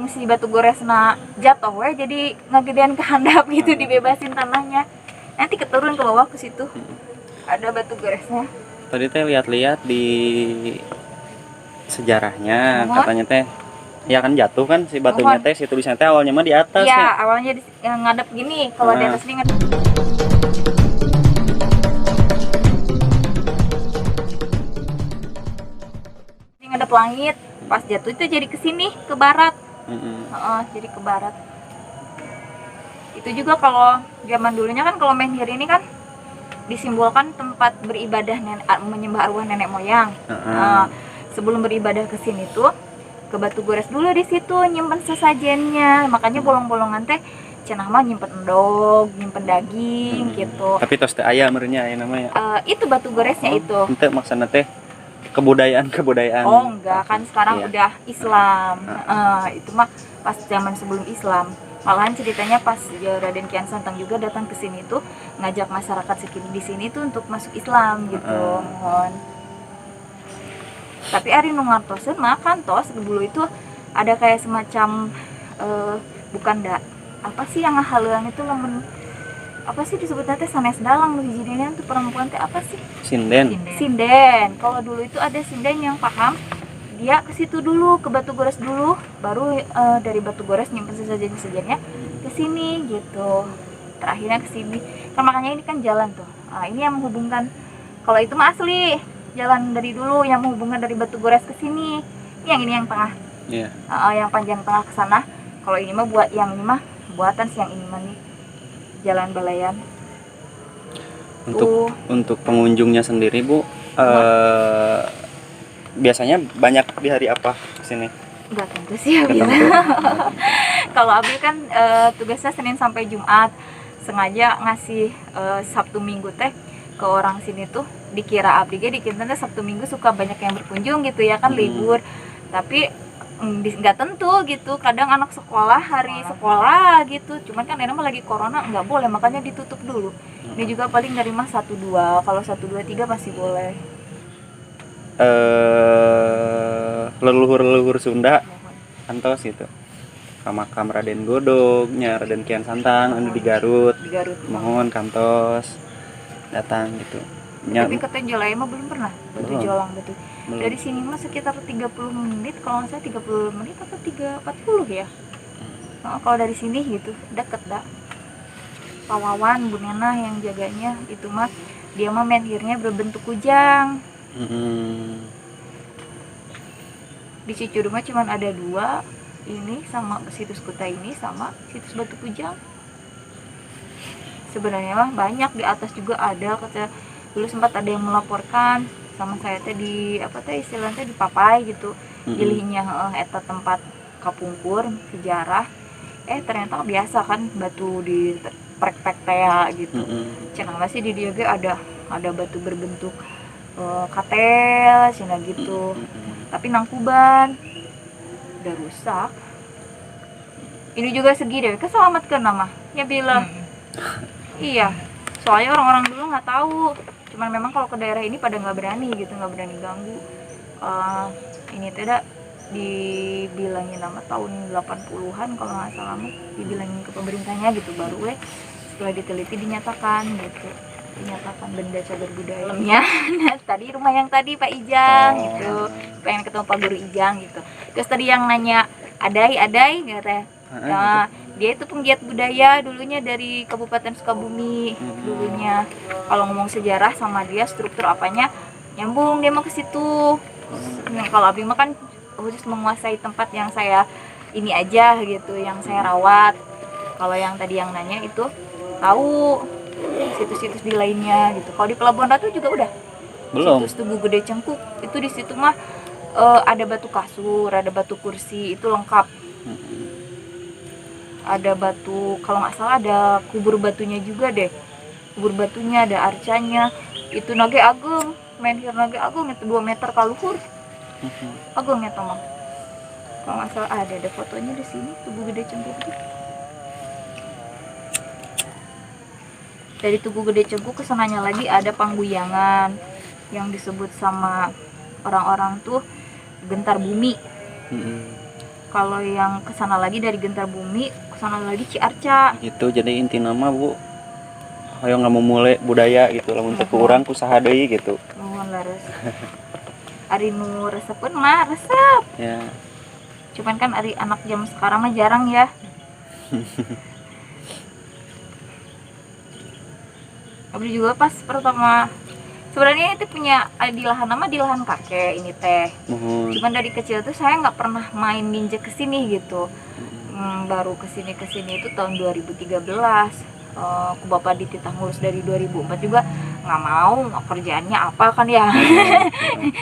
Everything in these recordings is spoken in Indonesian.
si batu goresna jatuh we jadi ngagedean ke handap gitu, dibebasin tanahnya. Nanti keturun ke bawah ke situ. Ada batu goresnya. Tadi teh lihat-lihat di sejarahnya katanya teh ya kan jatuh kan si batunya teh, si tulisannya teh awalnya mah di atas ya. ya. Awalnya ngadep gini, kalau di atas ini ngadep. Ngadep langit, pas jatuh itu jadi ke sini, ke barat. Jadi ke barat. Itu juga kalau zaman dulunya kan kalau menhir ini kan disimbolkan tempat beribadah menyembah arwah nenek moyang. Sebelum beribadah ke sini tuh ke batu gores dulu di situ nyimpen sesajennya. Makanya bolong-bolongan teh cenah mah nyimpen endog, nyimpen daging gitu. Tapi tos teh aya meureunnya aya namanya. Itu batu goresnya itu. Henteu maksudna teh kebudayaan. Oh enggak, kan sekarang udah Islam. Itu mah pas zaman sebelum Islam. Malahan ceritanya pas Raden Kian Santang juga datang ke sini tuh ngajak masyarakat sekitar di sini tuh untuk masuk Islam gitu. Tapi ari nu ngartoseun mah kantos dulu itu ada kayak semacam apa sih yang ngahaleuang itu lamun apa sih disebutnya teh sanes dalang nu hijina tuh perempuan teh apa sih? Sinden. Kalau dulu itu ada sinden yang paham, dia ke situ dulu, ke batu gores dulu, baru dari batu gores nyimpen sesajen-sesajennya ke sini gitu. Terakhirnya ke sini. Kan makanya ini kan jalan tuh. Ini yang menghubungkan. Kalau itu mah asli jalan dari dulu yang menghubungkan dari batu gores ke sini. Yang ini yang tengah. Iya. Yang panjang tengah ke sana. Kalau ini mah buatan sih yang ini mah nih. Jalan Balayan. Untuk pengunjungnya sendiri Bu, biasanya banyak di hari apa kesini? Enggak tentu sih ya. Kalau Abi kan tugasnya Senin sampai Jumat, sengaja ngasih Sabtu Minggu teh ke orang sini tuh dikira Abi dikira Sabtu Minggu suka banyak yang berkunjung gitu ya kan, libur. Tapi nggak tentu gitu, kadang anak sekolah hari sekolah gitu, cuman kan ini mah lagi corona nggak boleh, makanya ditutup dulu. Ini juga paling dari mah 1-2, kalau 1-2-3 masih boleh. Leluhur Sunda kantos gitu ke makam Raden Godognya Raden Kian Santang anu di Garut. Mohon kantos datang gitu. Tapi katanya Jalaya mah belum pernah batu jolang gitu. Dari sini mah sekitar 30 menit, kalau nggak salah 30 menit atau 40 ya. Kalau dari sini gitu deket dah. Pawawan Bu Nena yang jaganya itu mah dia mah menhirnya berbentuk kujang. Di Cicudu mah cuman ada 2, ini sama situs Kuta ini sama situs Batu Kujang. Sebenarnya mah banyak, di atas juga ada, kata dulu sempat ada yang melaporkan sama saya teh di apa teh istilahnya di papai gitu. Jilihnya eta tempat kapungkur sejarah. Ternyata biasa kan batu di prek-prek teh gitu. Cenah masih di dia ge ada batu berbentuk katel cenah gitu. Tapi nangkuban udah rusak. Ini juga segi deh, keselamatkan nama ya bilang. Iya, soalnya orang-orang dulu nggak tahu. Cuman memang kalau ke daerah ini pada nggak berani gitu, nggak berani ganggu. Ini tidak dibilangin nama tahun 80-an kalau nggak salah, dibilangin ke pemerintahnya gitu, baru setelah diteliti dinyatakan gitu. Dinyatakan benda cagar budaya alamnya. Tadi rumah yang tadi Pak Ijang gitu, pengen ketemu Pak Guru Ijang gitu. Terus tadi yang nanya Adai nggak dia itu penggiat budaya dulunya dari Kabupaten Sukabumi dulunya. Kalau ngomong sejarah sama dia struktur apanya nyambung dia mah ke situ. Kalau Abi mah kan khusus menguasai tempat yang saya ini aja gitu, yang saya rawat. Kalau yang tadi yang nanya itu tahu situs-situs di lainnya gitu. Kalau di Pelabuhan Ratu juga udah. Belum. Situs Tugu Gede Cengkuk itu di situ mah ada batu kasur, ada batu kursi, itu lengkap. Ada batu, kalau nggak salah ada kubur batunya juga deh. Kubur batunya ada arcanya. Itu nage agung, menhir nage agung itu 2 meter kaluhur. Agung ya teman. Kalau nggak salah ada fotonya di sini Tugu Gede Cengkuk. Dari Tugu Gede Cengkuk ke sananya lagi ada Pangguyangan yang disebut sama orang-orang tuh gentar bumi. Kalau yang kesana lagi dari Gentar Bumi kesana lagi Ciarca gitu. Jadi inti nama Bu ayo nggak mau mulai budaya gitu lamun teu ku urang kusaha deui gitu. mohon laras ari nu resepkeun mah resep Ya. cuman kan ari anak jam sekarang mah jarang ya. Abdi juga pas pertama sebenarnya itu punya di lahan nama di lahan kakek ini teh. Mohon. Cuman dari kecil tuh saya nggak pernah main ninja kesini gitu. Baru kesini itu tahun 2013. Ku bapak dititah ngurus dari 2004 juga nggak mau kerjaannya apa kan ya.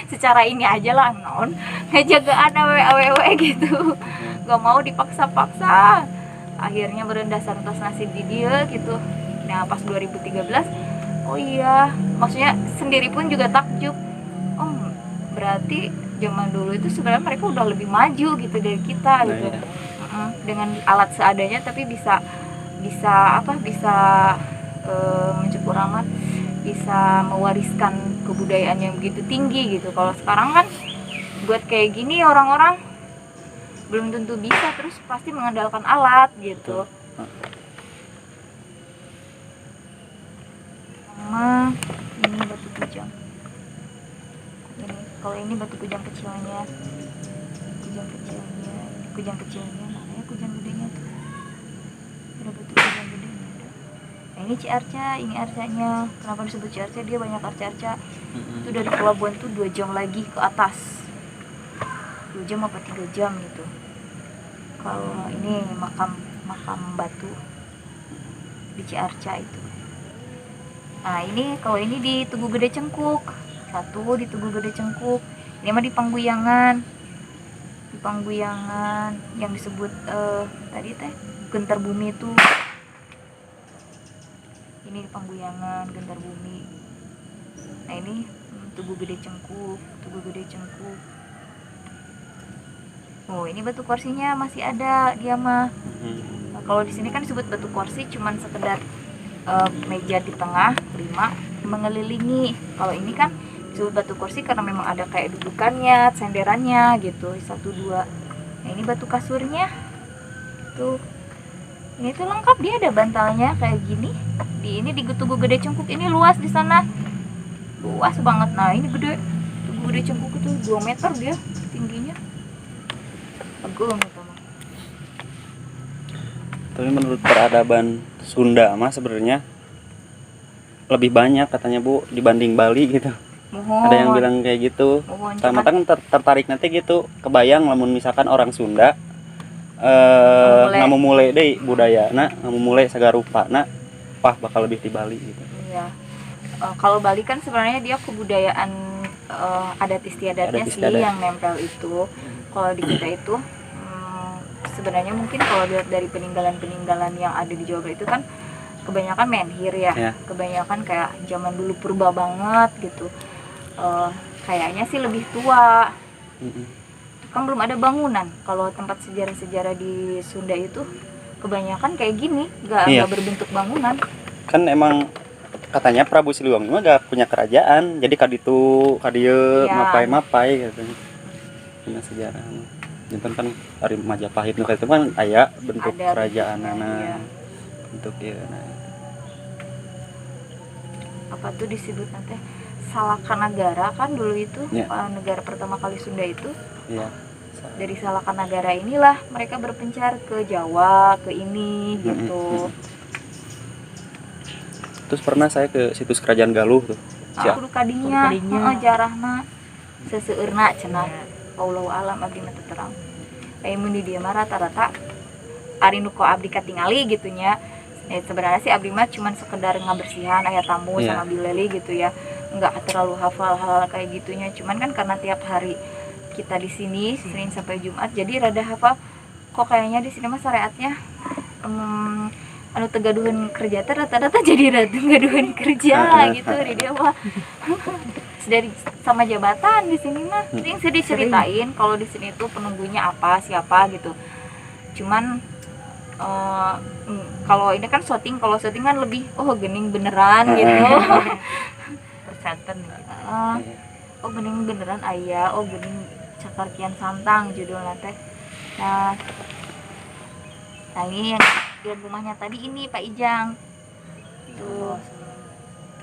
Secara ini aja lah non ngejagaan awe gitu. Nggak mau dipaksa-paksa. Akhirnya berendasar atas nasib di dia gitu. Nah pas 2013 oh iya, maksudnya sendiri pun juga takjub. Oh, berarti zaman dulu itu sebenarnya mereka udah lebih maju gitu dari kita gitu. Iya. Dengan alat seadanya tapi bisa mencukur amat, bisa mewariskan kebudayaan yang begitu tinggi gitu. Kalau sekarang kan buat kayak gini orang-orang belum tentu bisa, terus pasti mengandalkan alat gitu. Sama ini batu kujang. Ini kalau ini batu kujang kecilnya, kujang kecilnya mana ya kujang gedenya tuh? Ada batu kujang gedenya ada. Nah, ini Ciarca, ini arcanya. Kenapa disebut Ciarca? Dia banyak arca-arca. Itu dari pelabuhan tuh 2 jam lagi ke atas. 2 jam apa 3 jam gitu. Kalau ini makam batu di Ciarca itu. Nah ini kalau ini di Tugu Gede Cengkuk, satu di Tugu Gede Cengkuk. Ini mah di Pangguyangan yang disebut tadi teh Gentar Bumi itu. Ini di Pangguyangan Gentar Bumi. Nah ini Tugu Gede Cengkuk. Oh ini batu kursinya masih ada dia mah. Nah, kalau di sini kan disebut batu kursi cuman sekedar meja di tengah 5 mengelilingi. Kalau ini kan disebut batu kursi karena memang ada kayak dudukannya, senderannya gitu 1, 2. Nah ini batu kasurnya tuh, ini tuh lengkap, dia ada bantalnya kayak gini. Di Tugu Gede Cengkuk ini luas, di sana luas banget. Nah ini gede, Tugu Gede Cengkuk itu 2 meter dia tingginya, agung gitu. Tapi menurut peradaban Sunda mah sebenarnya lebih banyak katanya Bu dibanding Bali gitu. Mohon. Ada yang bilang kayak gitu. Sama kan tertarik nanti gitu, kebayang lamun misalkan orang Sunda ngamu mulai deh budaya ngamu mulai sagarupa wah bakal lebih di Bali gitu. Iya. Kalau Bali kan sebenarnya dia kebudayaan adat istiadatnya sih yang nempel itu. Kalau di kita itu sebenarnya mungkin kalau lihat dari peninggalan yang ada di Jawa Barat itu kan kebanyakan menhir ya. Kebanyakan kayak zaman dulu purba banget gitu. Kayaknya sih lebih tua. Kan belum ada bangunan. Kalau tempat sejarah-sejarah di Sunda itu kebanyakan kayak gini, nggak berbentuk bangunan. Kan emang katanya Prabu Siliwangi mah gak punya kerajaan, jadi kaditu kadieu mapai gitu. Punya sejarah. Jantan kan dari Majapahit nu itu kan aya bentuk kerajaanana. Bentuk ieu apa tuh disebut nanti Salakanagara kan dulu itu negara pertama kali Sunda itu. Iya. Dari Salakanagara inilah mereka berpencar ke Jawa, ke ini gitu. Terus pernah saya ke situs Kerajaan Galuh tuh. Kudu kadinya, jarahna seseueurna cenah. Wallahu alam abdi mah teu terang. Mun di dieu mah rata-rata ari nu ko abdi katingali gitu nya. Sebenarnya sih abdi mah cuman sekedar ngabersihan aya tamu sama bileli gitu ya. Enggak terlalu hafal hal kayak gitunya. Cuman kan karena tiap hari kita di sini Senin sampai Jumat jadi rada hafal. Kok kayaknya di sini mah syariatnya anu tegaduhan kerja rata-rata jadi tegaduhan kerja gitu di dia mah. Dari sama jabatan di sini mah sering sih diceritain kalau di sini tuh penunggunya apa siapa gitu. Cuman kalau ini kan syuting, kalau syuting kan lebih gening beneran gitu. Persanten gening beneran aya, gening Cakar Kian Santang judulnya teh. Nah, ini yang lihat rumahnya tadi ini Pak Ijang tuh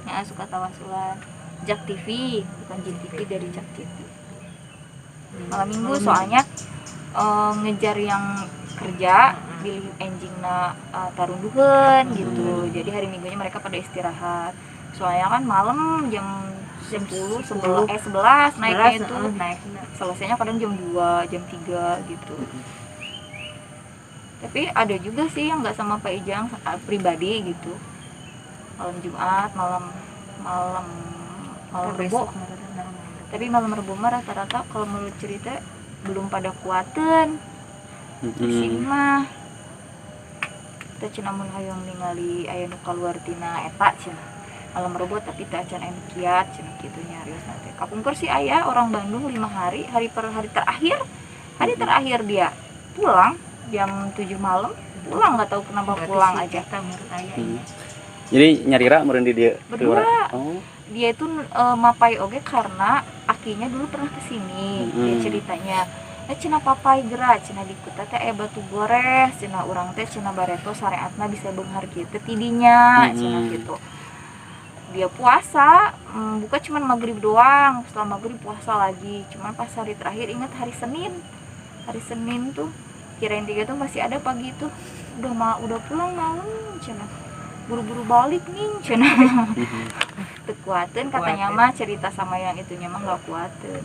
yang suka tawasulan. Jak TV, bukan Jin TV, dari Jak TV. Malam minggu soalnya ngejar yang kerja pilih enjingna tarunduhan gitu. Jadi hari minggunya mereka pada istirahat. Soalnya kan malam jam 10, 11 naiknya itu. Selesainya kadang jam 2, jam 3 gitu. Tapi ada juga sih yang nggak sama Pak Ijang pribadi gitu. Malam Jumat, malam Rebo. Tapi malam Rebo mah rata-rata kalau menurut cerita belum pada kuaten. Di sini mah kita cenah mun hayang ningali aya nu kaluar tina eta cenah. Malam Rebo tapi teh acan anu kiat cenah kitu nya rios teh. Kapungkur sih aya orang Bandung 5 hari, hari terakhir. Hari terakhir dia pulang jam 7 malam, pulang nggak tahu kenapa pulang aja. Jadi nyarira meureun di dia berdua. Dia itu mapai oge karena akinya dulu pernah kesini. Dia ceritanya cenah papai gerak cenah di kota teh batu gores cenah urang teh cenah bareto syariatna bisa beunghar kieu teh tidinya cenah gitu. Dia puasa buka cuman maghrib doang, setelah maghrib puasa lagi. Cuman pas hari terakhir ingat hari Senin tuh kirain 3 tuh masih ada pagi itu udah pulang malam cenah, buru-buru balik nih cenah. Tekuaten katanya mah cerita sama yang itunya mah nggak kuaten.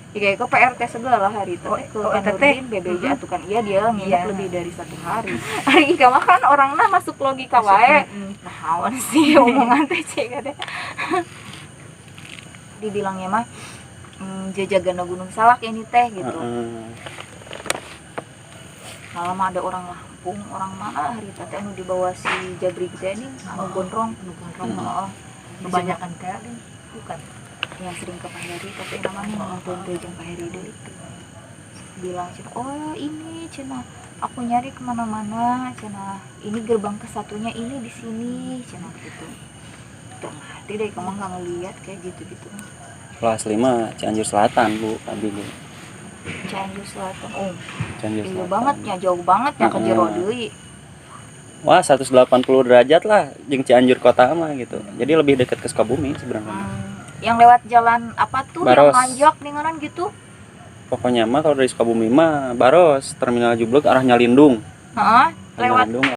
Jika PRT segala hari itu ke Nurdin BBJ atukan iya dia nginep lebih dari 1 hari. Hari Ika mah kan orangnya masuk logika wae. Naon sih omongan teh cek ada. Dibilangnya mah jajagana Gunung Salak ini teh gitu. Malam ada orang Lampung, orang mana hari teh anu dibawa si Jabri teh ini anu gondrong, kebanyakan kali bukan yang sering ke Pak Heri tapi namanya nonton jeung Pak Heri deh itu bilang cina oh ini cina aku nyari kemana-mana cina ini gerbang kesatunya ini di sini cina gitu tuh ngerti deh kamu nggak ngeliat kayak gitu kelas 5 Cianjur Selatan Bu tadi Bu Cianjur Selatan Cianjur jauh Selatan banget ya ke jero deui. Wah 180 derajat lah jeung Cianjur kota mah gitu jadi lebih dekat ke Sukabumi sebenarnya. Yang lewat jalan apa tuh Baros. Yang nanjak ningaran gitu Pokoknya mah kalau dari Sukabumi mah Baros Terminal Jublek arahnya Lindung. Lewat